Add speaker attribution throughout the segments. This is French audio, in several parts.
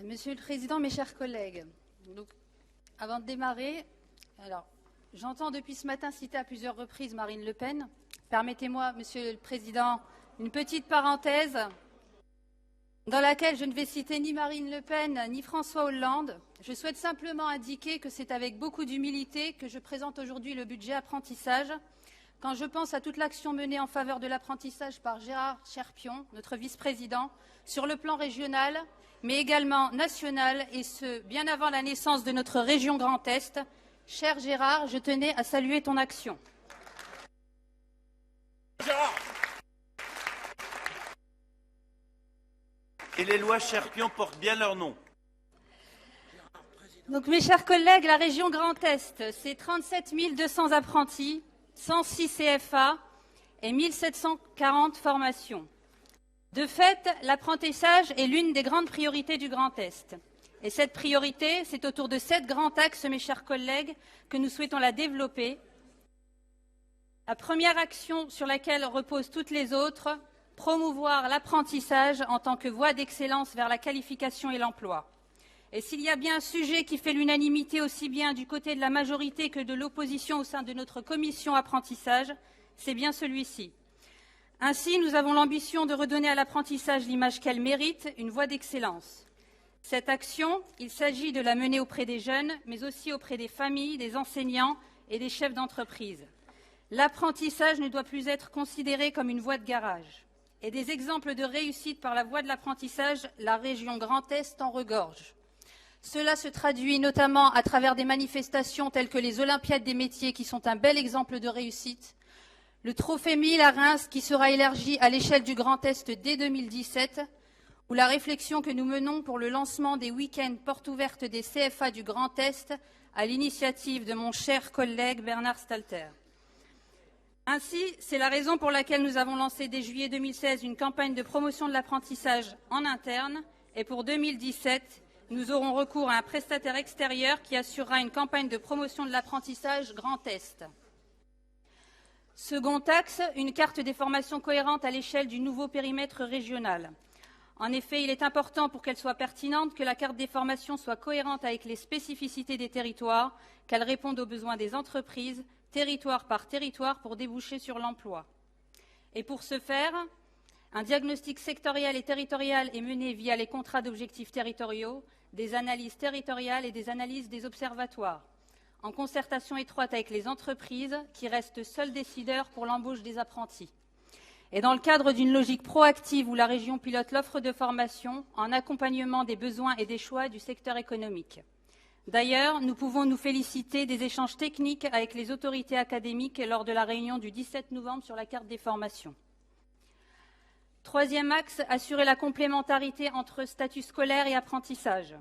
Speaker 1: Monsieur le Président, mes chers collègues, avant de démarrer, j'entends depuis ce matin citer à plusieurs reprises Marine Le Pen. Permettez-moi, Monsieur le Président, une petite parenthèse dans laquelle je ne vais citer ni Marine Le Pen ni François Hollande. Je souhaite simplement indiquer que c'est avec beaucoup d'humilité que je présente aujourd'hui le budget apprentissage. Quand je pense à toute l'action menée en faveur de l'apprentissage par Gérard Cherpion, notre vice-président, sur le plan régional, mais également national, et ce, bien avant la naissance de notre région Grand Est. Cher Gérard, je tenais à saluer ton action.
Speaker 2: Gérard. Et les lois Cherpion portent bien leur nom.
Speaker 1: Donc, mes chers collègues, la région Grand Est, c'est 37 200 apprentis, 106 CFA et 1740 formations. De fait, l'apprentissage est l'une des grandes priorités du Grand Est. Et cette priorité, c'est autour de 7 grands axes, mes chers collègues, que nous souhaitons la développer. La première action sur laquelle reposent toutes les autres, promouvoir l'apprentissage en tant que voie d'excellence vers la qualification et l'emploi. Et s'il y a bien un sujet qui fait l'unanimité aussi bien du côté de la majorité que de l'opposition au sein de notre commission apprentissage, c'est bien celui-ci. Ainsi, nous avons l'ambition de redonner à l'apprentissage l'image qu'elle mérite, une voie d'excellence. Cette action, il s'agit de la mener auprès des jeunes, mais aussi auprès des familles, des enseignants et des chefs d'entreprise. L'apprentissage ne doit plus être considéré comme une voie de garage. Et des exemples de réussite par la voie de l'apprentissage, la région Grand Est en regorge. Cela se traduit notamment à travers des manifestations telles que les Olympiades des métiers, qui sont un bel exemple de réussite, le Trophée 1000 à Reims, qui sera élargi à l'échelle du Grand Est dès 2017, ou la réflexion que nous menons pour le lancement des week-ends portes ouvertes des CFA du Grand Est, à l'initiative de mon cher collègue Bernard Stalter. Ainsi, c'est la raison pour laquelle nous avons lancé dès juillet 2016 une campagne de promotion de l'apprentissage en interne, et pour 2017, nous aurons recours à un prestataire extérieur qui assurera une campagne de promotion de l'apprentissage Grand Est. Second axe, une carte des formations cohérente à l'échelle du nouveau périmètre régional. En effet, il est important pour qu'elle soit pertinente que la carte des formations soit cohérente avec les spécificités des territoires, qu'elle réponde aux besoins des entreprises, territoire par territoire, pour déboucher sur l'emploi. Et pour ce faire, un diagnostic sectoriel et territorial est mené via les contrats d'objectifs territoriaux, des analyses territoriales et des analyses des observatoires, en concertation étroite avec les entreprises qui restent seuls décideurs pour l'embauche des apprentis. Et dans le cadre d'une logique proactive où la région pilote l'offre de formation en accompagnement des besoins et des choix du secteur économique. D'ailleurs, nous pouvons nous féliciter des échanges techniques avec les autorités académiques lors de la réunion du 17 novembre sur la carte des formations. Troisième axe, assurer la complémentarité entre statut scolaire et apprentissage.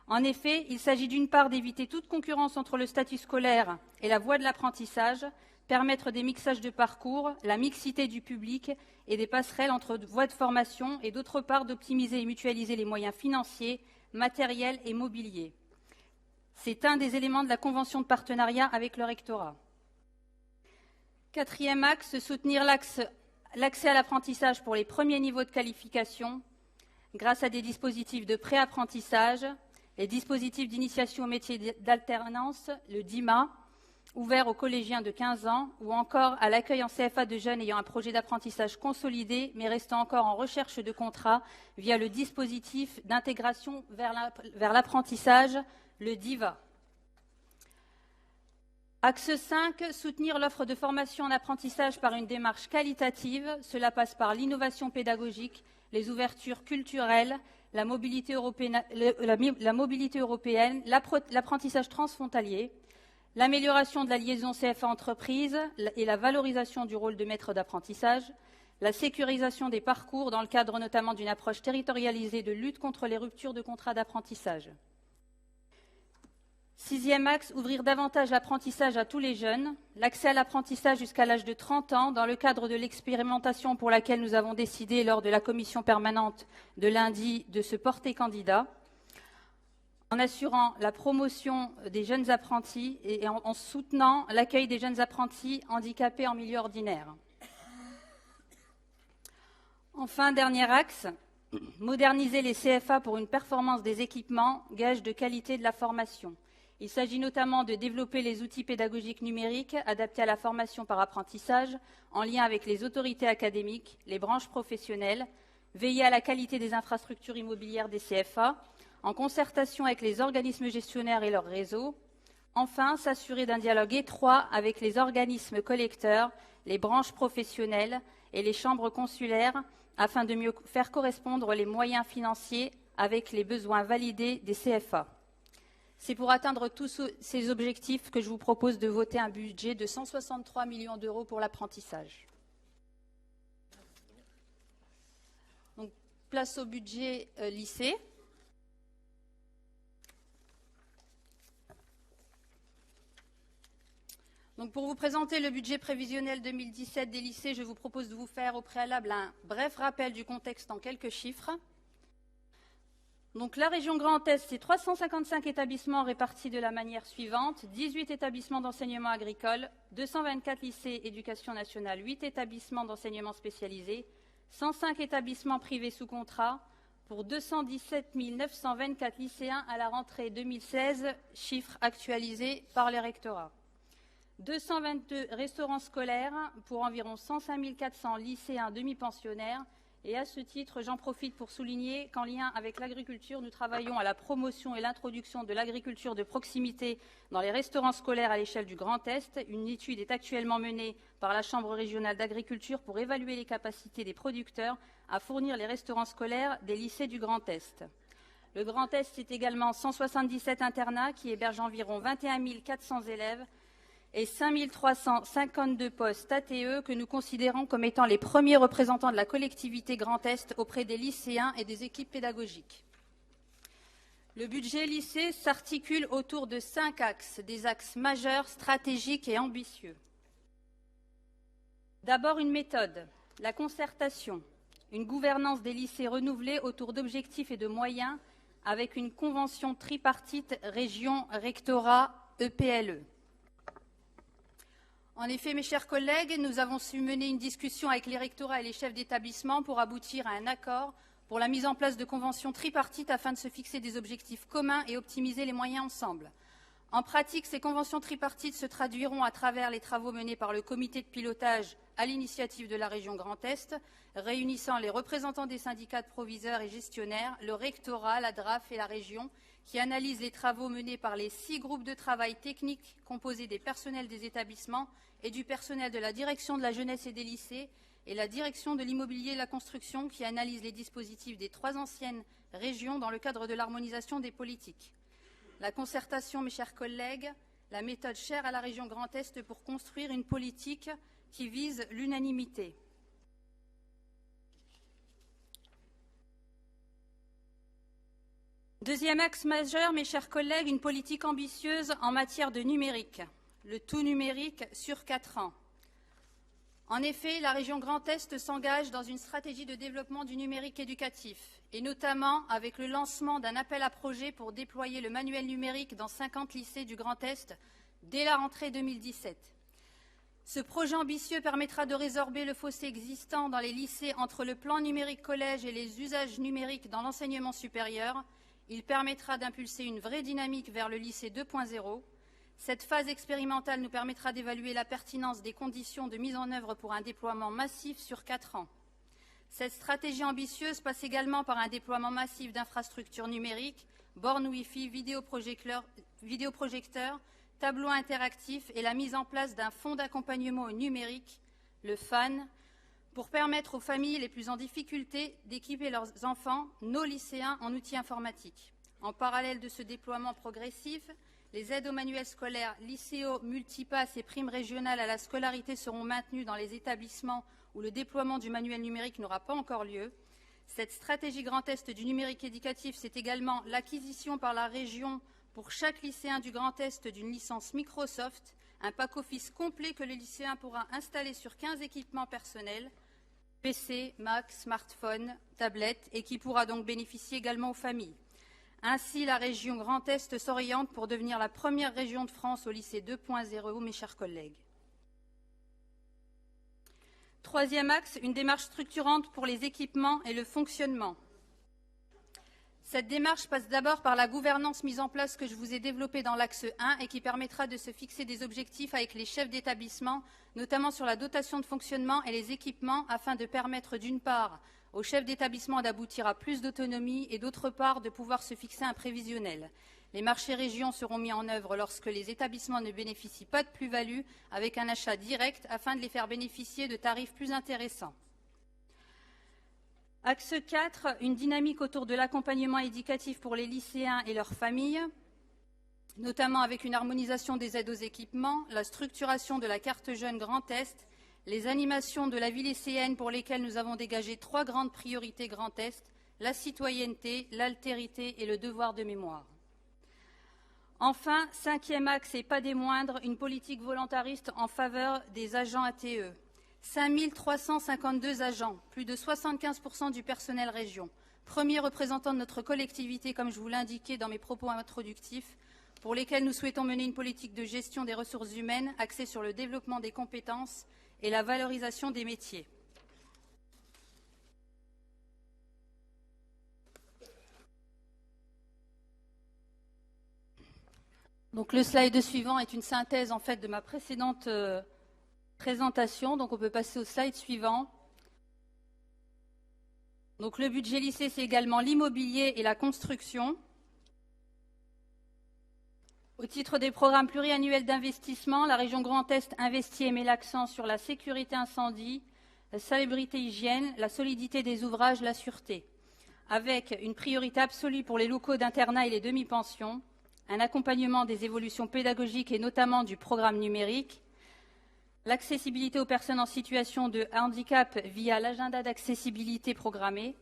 Speaker 1: En effet, il s'agit d'une part d'éviter toute concurrence entre le statut scolaire et la voie de l'apprentissage, permettre des mixages de parcours, la mixité du public et des passerelles entre voies de formation, et d'autre part d'optimiser et mutualiser les moyens financiers, matériels et mobiliers. C'est un des éléments de la convention de partenariat avec le rectorat. Quatrième axe, soutenir l'accès à l'apprentissage pour les premiers niveaux de qualification grâce à des dispositifs de pré-apprentissage, les dispositifs d'initiation au métier d'alternance, le DIMA, ouvert aux collégiens de 15 ans, ou encore à l'accueil en CFA de jeunes ayant un projet d'apprentissage consolidé, mais restant encore en recherche de contrat, via le dispositif d'intégration vers l'apprentissage, le DIVA. Axe 5, soutenir l'offre de formation en apprentissage par une démarche qualitative. Cela passe par l'innovation pédagogique, les ouvertures culturelles, la mobilité européenne, l'apprentissage transfrontalier, l'amélioration de la liaison CFA-entreprise et la valorisation du rôle de maître d'apprentissage, la sécurisation des parcours dans le cadre notamment d'une approche territorialisée de lutte contre les ruptures de contrats d'apprentissage. Sixième axe, ouvrir davantage l'apprentissage à tous les jeunes, l'accès à l'apprentissage jusqu'à l'âge de 30 ans dans le cadre de l'expérimentation pour laquelle nous avons décidé lors de la commission permanente de lundi de se porter candidat, en assurant la promotion des jeunes apprentis et en soutenant l'accueil des jeunes apprentis handicapés en milieu ordinaire. Enfin, dernier axe, moderniser les CFA pour une performance des équipements, gage de qualité de la formation. Il s'agit notamment de développer les outils pédagogiques numériques adaptés à la formation par apprentissage, en lien avec les autorités académiques, les branches professionnelles, veiller à la qualité des infrastructures immobilières des CFA, en concertation avec les organismes gestionnaires et leurs réseaux. Enfin, s'assurer d'un dialogue étroit avec les organismes collecteurs, les branches professionnelles et les chambres consulaires, afin de mieux faire correspondre les moyens financiers avec les besoins validés des CFA. C'est pour atteindre tous ces objectifs que je vous propose de voter un budget de 163 millions d'euros pour l'apprentissage. Donc, place au budget lycée. Donc, pour vous présenter le budget prévisionnel 2017 des lycées, je vous propose de vous faire au préalable un bref rappel du contexte en quelques chiffres. Donc, la région Grand Est, c'est 355 établissements répartis de la manière suivante: 18 établissements d'enseignement agricole, 224 lycées éducation nationale, 8 établissements d'enseignement spécialisé, 105 établissements privés sous contrat, pour 217 924 lycéens à la rentrée 2016, chiffre actualisé par les rectorats. 222 restaurants scolaires pour environ 105 400 lycéens demi-pensionnaires. Et à ce titre, j'en profite pour souligner qu'en lien avec l'agriculture, nous travaillons à la promotion et l'introduction de l'agriculture de proximité dans les restaurants scolaires à l'échelle du Grand Est. Une étude est actuellement menée par la Chambre régionale d'agriculture pour évaluer les capacités des producteurs à fournir les restaurants scolaires des lycées du Grand Est. Le Grand Est, c'est également 177 internats qui hébergent environ 21 400 élèves et 5 352 postes ATE que nous considérons comme étant les premiers représentants de la collectivité Grand Est auprès des lycéens et des équipes pédagogiques. Le budget lycée s'articule autour de 5 axes, des axes majeurs, stratégiques et ambitieux. D'abord, une méthode, la concertation, une gouvernance des lycées renouvelée autour d'objectifs et de moyens avec une convention tripartite région-rectorat-EPLE. En effet, mes chers collègues, nous avons su mener une discussion avec les rectorats et les chefs d'établissement pour aboutir à un accord pour la mise en place de conventions tripartites afin de se fixer des objectifs communs et optimiser les moyens ensemble. En pratique, ces conventions tripartites se traduiront à travers les travaux menés par le comité de pilotage à l'initiative de la région Grand Est, réunissant les représentants des syndicats de proviseurs et gestionnaires, le rectorat, la DRAF et la région, qui analyse les travaux menés par les 6 groupes de travail techniques composés des personnels des établissements et du personnel de la direction de la jeunesse et des lycées et la direction de l'immobilier et de la construction, qui analyse les dispositifs des 3 anciennes régions dans le cadre de l'harmonisation des politiques. La concertation, mes chers collègues, la méthode chère à la région Grand Est pour construire une politique qui vise l'unanimité. Deuxième axe majeur, mes chers collègues, une politique ambitieuse en matière de numérique. Le tout numérique sur 4 ans. En effet, la région Grand Est s'engage dans une stratégie de développement du numérique éducatif, et notamment avec le lancement d'un appel à projets pour déployer le manuel numérique dans 50 lycées du Grand Est dès la rentrée 2017. Ce projet ambitieux permettra de résorber le fossé existant dans les lycées entre le plan numérique collège et les usages numériques dans l'enseignement supérieur. Il permettra d'impulser une vraie dynamique vers le lycée 2.0. Cette phase expérimentale nous permettra d'évaluer la pertinence des conditions de mise en œuvre pour un déploiement massif sur 4 ans. Cette stratégie ambitieuse passe également par un déploiement massif d'infrastructures numériques, bornes Wi-Fi, vidéoprojecteurs, tableaux interactifs et la mise en place d'un fonds d'accompagnement au numérique, le FAN, pour permettre aux familles les plus en difficulté d'équiper leurs enfants, nos lycéens, en outils informatiques. En parallèle de ce déploiement progressif, les aides aux manuels scolaires, lycéaux, multipass et primes régionales à la scolarité seront maintenues dans les établissements où le déploiement du manuel numérique n'aura pas encore lieu. Cette stratégie Grand Est du numérique éducatif, c'est également l'acquisition par la région pour chaque lycéen du Grand Est d'une licence Microsoft, un pack office complet que le lycéen pourra installer sur 15 équipements personnels, PC, Mac, smartphone, tablette, et qui pourra donc bénéficier également aux familles. Ainsi, la région Grand Est s'oriente pour devenir la première région de France au lycée 2.0, mes chers collègues. Troisième axe, une démarche structurante pour les équipements et le fonctionnement. Cette démarche passe d'abord par la gouvernance mise en place que je vous ai développée dans l'axe 1 et qui permettra de se fixer des objectifs avec les chefs d'établissement, notamment sur la dotation de fonctionnement et les équipements, afin de permettre d'une part aux chefs d'établissement d'aboutir à plus d'autonomie et d'autre part de pouvoir se fixer un prévisionnel. Les marchés régions seront mis en œuvre lorsque les établissements ne bénéficient pas de plus-value avec un achat direct afin de les faire bénéficier de tarifs plus intéressants. Axe 4, une dynamique autour de l'accompagnement éducatif pour les lycéens et leurs familles, notamment avec une harmonisation des aides aux équipements, la structuration de la carte jeune Grand Est, les animations de la vie lycéenne pour lesquelles nous avons dégagé 3 grandes priorités Grand Est, la citoyenneté, l'altérité et le devoir de mémoire. Enfin, 5e axe et pas des moindres, une politique volontariste en faveur des agents ATE. 5 352 agents, plus de 75% du personnel région. Premier représentant de notre collectivité, comme je vous l'indiquais dans mes propos introductifs, pour lesquels nous souhaitons mener une politique de gestion des ressources humaines axée sur le développement des compétences et la valorisation des métiers. Donc le slide suivant est une synthèse en fait de ma précédente présentation, donc on peut passer au slide suivant. Donc le budget lycée, c'est également l'immobilier et la construction. Au titre des programmes pluriannuels d'investissement, la région Grand Est investit et met l'accent sur la sécurité incendie, la salubrité hygiène, la solidité des ouvrages, la sûreté, avec une priorité absolue pour les locaux d'internat et les demi-pensions, un accompagnement des évolutions pédagogiques et notamment du programme numérique, l'accessibilité aux personnes en situation de handicap via l'agenda d'accessibilité programmé,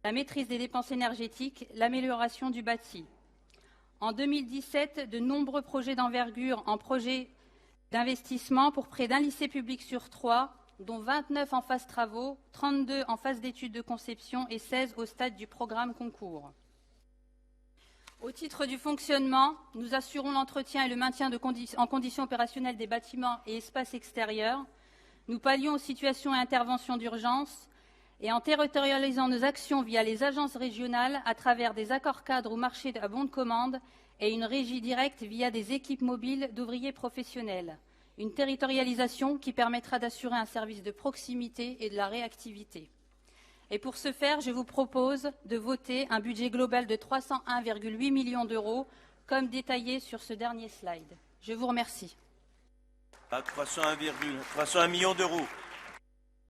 Speaker 1: la maîtrise des dépenses énergétiques, l'amélioration du bâti. En 2017, de nombreux projets d'envergure en projets d'investissement pour près d'un lycée public sur 3, dont 29 en phase travaux, 32 en phase d'études de conception et 16 au stade du programme concours. Au titre du fonctionnement, nous assurons l'entretien et le maintien en conditions opérationnelles des bâtiments et espaces extérieurs. Nous pallions aux situations et interventions d'urgence et en territorialisant nos actions via les agences régionales à travers des accords cadres ou marchés à bon de commande et une régie directe via des équipes mobiles d'ouvriers professionnels. Une territorialisation qui permettra d'assurer un service de proximité et de la réactivité. Et pour ce faire, je vous propose de voter un budget global de 301,8 millions d'euros, comme détaillé sur ce dernier slide. Je vous remercie.
Speaker 2: 301 millions d'euros.